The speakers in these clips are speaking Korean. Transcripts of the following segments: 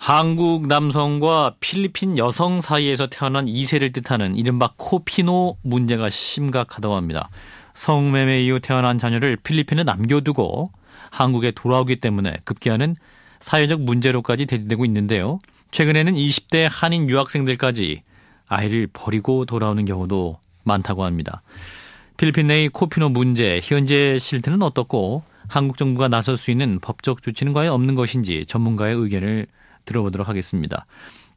한국 남성과 필리핀 여성 사이에서 태어난 2세를 뜻하는 이른바 코피노 문제가 심각하다고 합니다. 성매매 이후 태어난 자녀를 필리핀에 남겨두고 한국에 돌아오기 때문에 급기야는 사회적 문제로까지 대두되고 있는데요. 최근에는 20대 한인 유학생들까지 아이를 버리고 돌아오는 경우도 많다고 합니다. 필리핀 내의 코피노 문제, 현재 실태는 어떻고 한국 정부가 나설 수 있는 법적 조치는 과연 없는 것인지 전문가의 의견을 들어보도록 하겠습니다.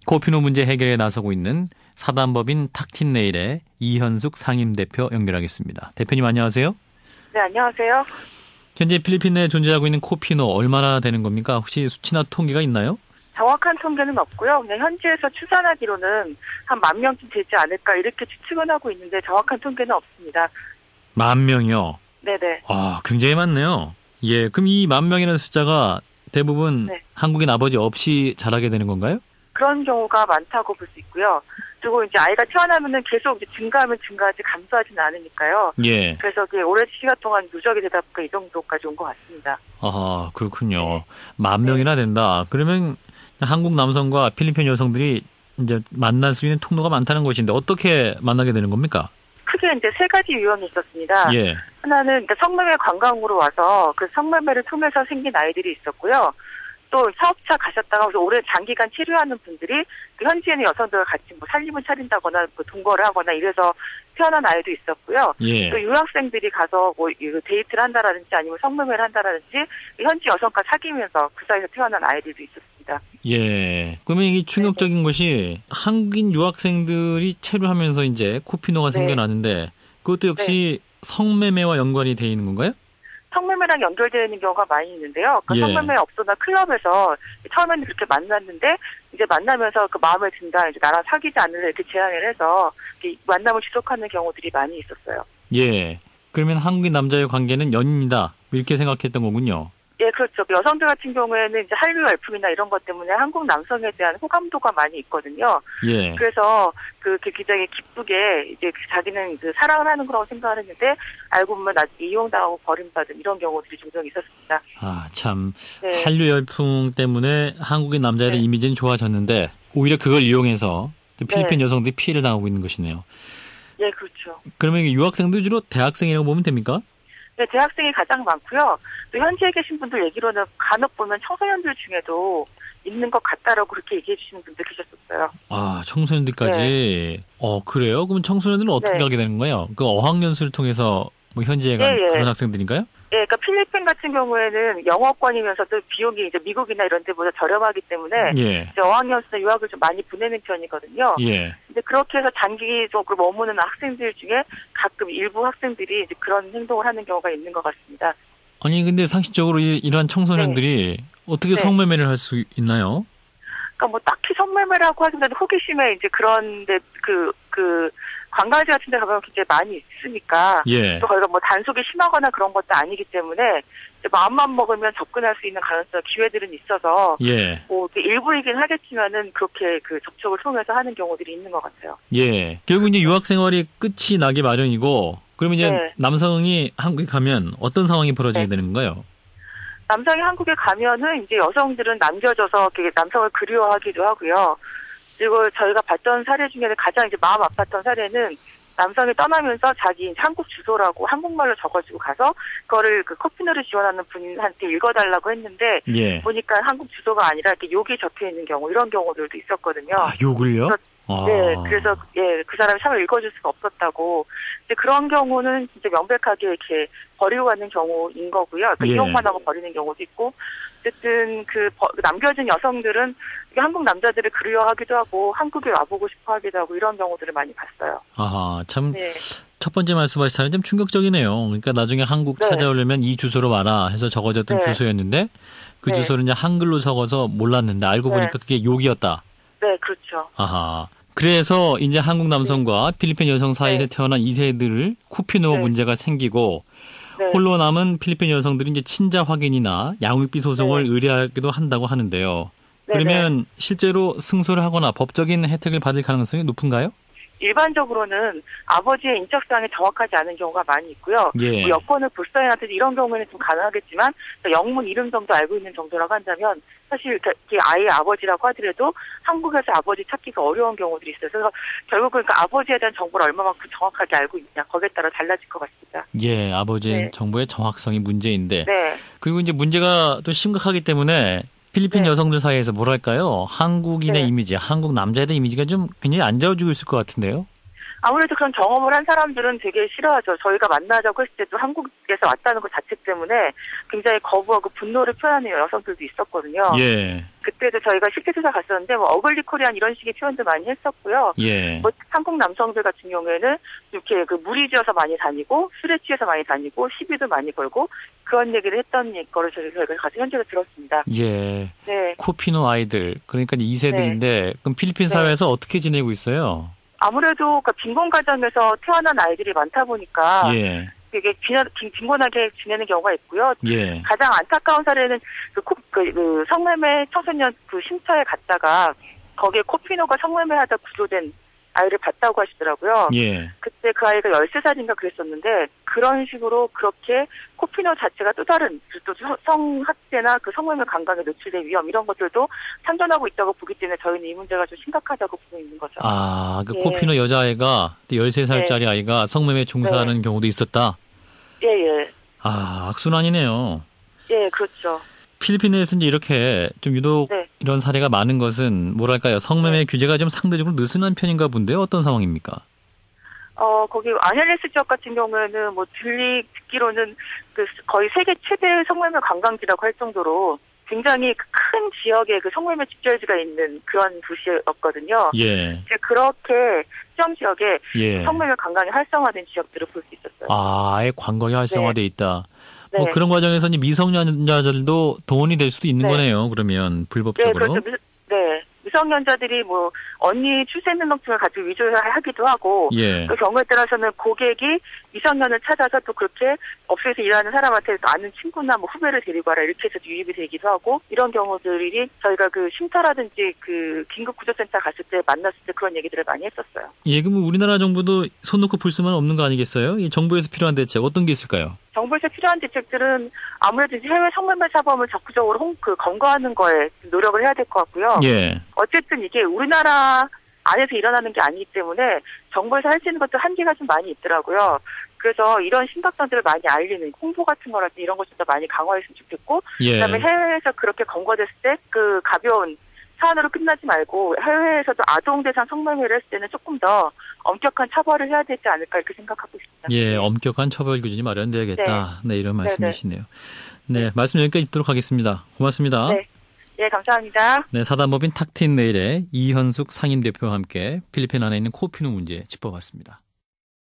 코피노 문제 해결에 나서고 있는 사단법인 탁틴네일의 이현숙 상임대표 연결하겠습니다. 대표님 안녕하세요. 네, 안녕하세요. 현재 필리핀 내에 존재하고 있는 코피노 얼마나 되는 겁니까? 혹시 수치나 통계가 있나요? 정확한 통계는 없고요. 그냥 현지에서 추산하기로는 한 10,000명쯤 되지 않을까 이렇게 추측은 하고 있는데 정확한 통계는 없습니다. 10,000명이요? 네네. 아, 굉장히 많네요. 예, 그럼 이 10,000명이라는 숫자가 대부분 네. 한국인 아버지 없이 자라게 되는 건가요? 그런 경우가 많다고 볼 수 있고요. 그리고 이제 아이가 태어나면은 계속 이제 증가하면 증가하지 감소하지는 않으니까요. 예. 그래서 그게 오랜 시간 동안 누적이 되다 보니까 이 정도까지 온 것 같습니다. 아, 그렇군요. 10,000명이나 된다. 그러면 한국 남성과 필리핀 여성들이 이제 만날 수 있는 통로가 많다는 것인데 어떻게 만나게 되는 겁니까? 크게 이제 세 가지 유형이 있었습니다. 예. 하나는 성매매 관광으로 와서 그 성매매를 통해서 생긴 아이들이 있었고요. 또 사업차 가셨다가 오랜 장기간 치료하는 분들이 그 현지에 있는 여성들과 같이 뭐 살림을 차린다거나 뭐 동거를 하거나 이래서 태어난 아이도 있었고요. 예. 또 유학생들이 가서 뭐 데이트를 한다라든지 아니면 성매매를 한다라든지 현지 여성과 사귀면서 그 사이에서 태어난 아이들도 있었습니다. 예. 그러면 이 충격적인 것이 한국인 유학생들이 체류하면서 이제 코피노가 생겨나는데 그것도 역시 성매매와 연관이 돼 있는 건가요? 성매매랑 연결되어 있는 경우가 많이 있는데요. 그 예. 성매매 업소나 클럽에서 처음에는 그렇게 만났는데 이제 만나면서 그 마음에 든다, 이제 나랑 사귀지 않을래 이렇게 제안을 해서 이렇게 만남을 지속하는 경우들이 많이 있었어요. 예. 그러면 한국인 남자의 관계는 연인이다 이렇게 생각했던 거군요. 예, 그렇죠. 여성들 같은 경우에는 이제 한류 열풍이나 이런 것 때문에 한국 남성에 대한 호감도가 많이 있거든요. 예. 그래서 그렇게 굉장히 기쁘게 이제 자기는 그 사랑을 하는 거라고 생각을 했는데 알고 보면 아직 이용당하고 버림받은 이런 경우들이 종종 있었습니다. 아, 참. 네. 한류 열풍 때문에 한국인 남자들의 네. 이미지는 좋아졌는데 오히려 그걸 이용해서 필리핀 네. 여성들이 피해를 당하고 있는 것이네요. 예, 그렇죠. 그러면 유학생도 주로 대학생이라고 보면 됩니까? 네, 대학생이 가장 많고요. 또 현지에 계신 분들 얘기로는 간혹 보면 청소년들 중에도 있는 것 같다라고 그렇게 얘기해 주시는 분들 계셨었어요. 아, 청소년들까지. 그래요? 그럼 청소년들은 어떻게 네. 하게 되는 거예요? 그 어학연수를 통해서 뭐 현지에 간 예, 예. 그런 학생들인가요? 예, 그러니까 필리핀 같은 경우에는 영어권이면서도 비용이 이제 미국이나 이런 데보다 저렴하기 때문에 예. 이제 어학연수나 유학을 좀 많이 보내는 편이거든요. 예. 근데 그렇게 해서 장기적으로 머무는 학생들 중에 가끔 일부 학생들이 이제 그런 행동을 하는 경우가 있는 것 같습니다. 아니, 근데 상식적으로 이러한 청소년들이 어떻게 네. 성매매를 할 수 있나요? 그러니까 뭐 딱히 성매매라고 하기보다는 호기심에 이제 그런데 그 관광지 같은 데 가면 굉장히 많이 있으니까 예. 또 거기가 뭐 단속이 심하거나 그런 것도 아니기 때문에 이제 마음만 먹으면 접근할 수 있는 가능성 기회들은 있어서 예. 뭐 일부이긴 하겠지만은 그렇게 그 접촉을 통해서 하는 경우들이 있는 것 같아요. 예. 결국 이제 유학 생활이 끝이 나기 마련이고 그러면 이제 네. 남성이 한국에 가면 어떤 상황이 벌어지게 네. 되는 건가요? 남성이 한국에 가면은 이제 여성들은 남겨져서 이렇게 남성을 그리워하기도 하고요. 그리고 저희가 봤던 사례 중에는 가장 이제 마음 아팠던 사례는 남성이 떠나면서 자기 한국 주소라고 한국말로 적어주고 가서 그거를 그 커피노를 지원하는 분한테 읽어달라고 했는데 예. 보니까 한국 주소가 아니라 이렇게 욕이 적혀 있는 경우 이런 경우들도 있었거든요. 아, 욕을요? 네, 그래서 그 사람이 참을 읽어줄 수가 없었다고. 근데 그런 경우는 진짜 명백하게 이렇게 버리고 가는 경우인 거고요. 그러니까 예. 이용만 하고 버리는 경우도 있고. 어쨌든 남겨진 여성들은 한국 남자들을 그리워하기도 하고 한국에 와보고 싶어하기도 하고 이런 경우들을 많이 봤어요. 아, 참. 네. 첫 번째 말씀하신 좀 충격적이네요. 그러니까 나중에 한국 네. 찾아오려면 이 주소로 와라 해서 적어졌던 네. 주소였는데 그 네. 주소를 이제 한글로 적어서 몰랐는데 알고 네. 보니까 그게 욕이었다. 네, 그렇죠. 아하. 그래서 이제 한국 남성과 필리핀 여성 사이에서 네. 태어난 2세들 코피노 네. 문제가 생기고 네. 홀로 남은 필리핀 여성들이 이제 친자 확인이나 양육비 소송을 네. 의뢰하기도 한다고 하는데요. 네. 그러면 실제로 승소를 하거나 법적인 혜택을 받을 가능성이 높은가요? 일반적으로는 아버지의 인적사항이 정확하지 않은 경우가 많이 있고요. 예. 뭐 여권을 불사해놨든지 이런 경우에는 좀 가능하겠지만 영문 이름 정도 알고 있는 정도라고 한다면 사실 아이의 아버지라고 하더라도 한국에서 아버지 찾기가 어려운 경우들이 있어요. 그래서 결국은 그 아버지에 대한 정보를 얼마만큼 정확하게 알고 있냐 거기에 따라 달라질 것 같습니다. 예, 아버지의 네. 정보의 정확성이 문제인데. 네. 그리고 이제 문제가 또 심각하기 때문에 필리핀 네. 여성들 사이에서 뭐랄까요? 한국인의 네. 이미지, 한국 남자에 대한 이미지가 좀 굉장히 안 좋아지고 있을 것 같은데요. 아무래도 그런 경험을 한 사람들은 되게 싫어하죠. 저희가 만나자고 했을 때도 한국에서 왔다는 것 자체 때문에 굉장히 거부하고 분노를 표현하는 여성들도 있었거든요. 예. 그때도 저희가 실제 조사 갔었는데 뭐 어글리 코리안 이런 식의 표현도 많이 했었고요. 예. 뭐 한국 남성들 같은 경우에는 이렇게 그 무리지어서 많이 다니고 술에 취해서 많이 다니고 시비도 많이 걸고 그런 얘기를 했던 거를 저희가 가서 현재로 들었습니다. 예. 네. 코피노 아이들, 그러니까 2세들인데 그럼 필리핀 사회에서 어떻게 지내고 있어요? 아무래도 그 빈곤 가정에서 태어난 아이들이 많다 보니까 예. 되게 빈곤하게 지내는 경우가 있고요. 예. 가장 안타까운 사례는 그 성매매 청소년 그 쉼터에 갔다가 거기에 코피노가 성매매하다 구조된 아이를 봤다고 하시더라고요. 예. 그때 그 아이가 13살인가 그랬었는데 그런 식으로 그렇게 코피노 자체가 또 다른 또 성학대나 그 성매매 강간에 노출될 위험 이런 것들도 상존하고 있다고 보기 때문에 저희는 이 문제가 좀 심각하다고 보고 있는 거죠. 아, 그 예. 코피노 여자아이가 13살짜리 아이가 성매매 종사하는 경우도 있었다. 예. 아, 악순환이네요. 예, 그렇죠. 필리핀에서 이제 이렇게 좀 유독 네. 이런 사례가 많은 것은 뭐랄까요? 성매매 규제가 좀 상대적으로 느슨한 편인가 본데요. 어떤 상황입니까? 거기 아넬레스 지역 같은 경우에는 뭐 듣기로는 그 거의 세계 최대 성매매 관광지라고 할 정도로 굉장히 큰 지역에 그 성매매 집결지가 있는 그런 도시였거든요. 예. 그렇게 시험 지역에 예. 성매매 관광이 활성화된 지역들을 볼 수 있었어요. 아, 아예 관광이 활성화돼 있다. 네. 뭐 그런 과정에서 이제 미성년자들도 동원이 될 수도 있는 네. 거네요. 그러면 네, 불법적으로. 그렇죠. 미성년자들이 뭐 언니 출생등록증을 가지고 위조하기도 하고 예. 그 경우에 따라서는 고객이 미성년을 찾아서 또 그렇게 업소에서 일하는 사람한테 아는 친구나 뭐 후배를 데리고 와라 이렇게 해서 유입이 되기도 하고 이런 경우들이 저희가 그 쉼터라든지 그 긴급구조센터 갔을 때 만났을 때 그런 얘기들을 많이 했었어요. 예, 그럼 우리나라 정부도 손 놓고 볼 수만 없는 거 아니겠어요? 이 정부에서 필요한 대책 어떤 게 있을까요? 정부에서 필요한 대책들은 아무래도 이제 해외 성매매 사범을 적극적으로 검거하는 거에 노력을 해야 될 것 같고요. 예. 어쨌든 이게 우리나라 안에서 일어나는 게 아니기 때문에 정부에서 할 수 있는 것도 한계가 좀 많이 있더라고요. 그래서 이런 심각성들을 많이 알리는 홍보 같은 거라든지 이런 것들도 많이 강화했으면 좋겠고 예. 그다음에 해외에서 그렇게 검거됐을 때 그 가벼운 사안으로 끝나지 말고 해외에서도 아동 대상 성매매를 했을 때는 조금 더 엄격한 처벌을 해야 되지 않을까 이렇게 생각하고 있습니다. 예, 엄격한 처벌 기준이 마련돼야겠다. 네, 이런 말씀이시네요. 네, 말씀 여기까지 듣도록 하겠습니다. 고맙습니다. 네. 예, 감사합니다. 네, 사단법인 탁틴 네일의 이현숙 상임대표와 함께 필리핀 안에 있는 코피노 문제 짚어봤습니다.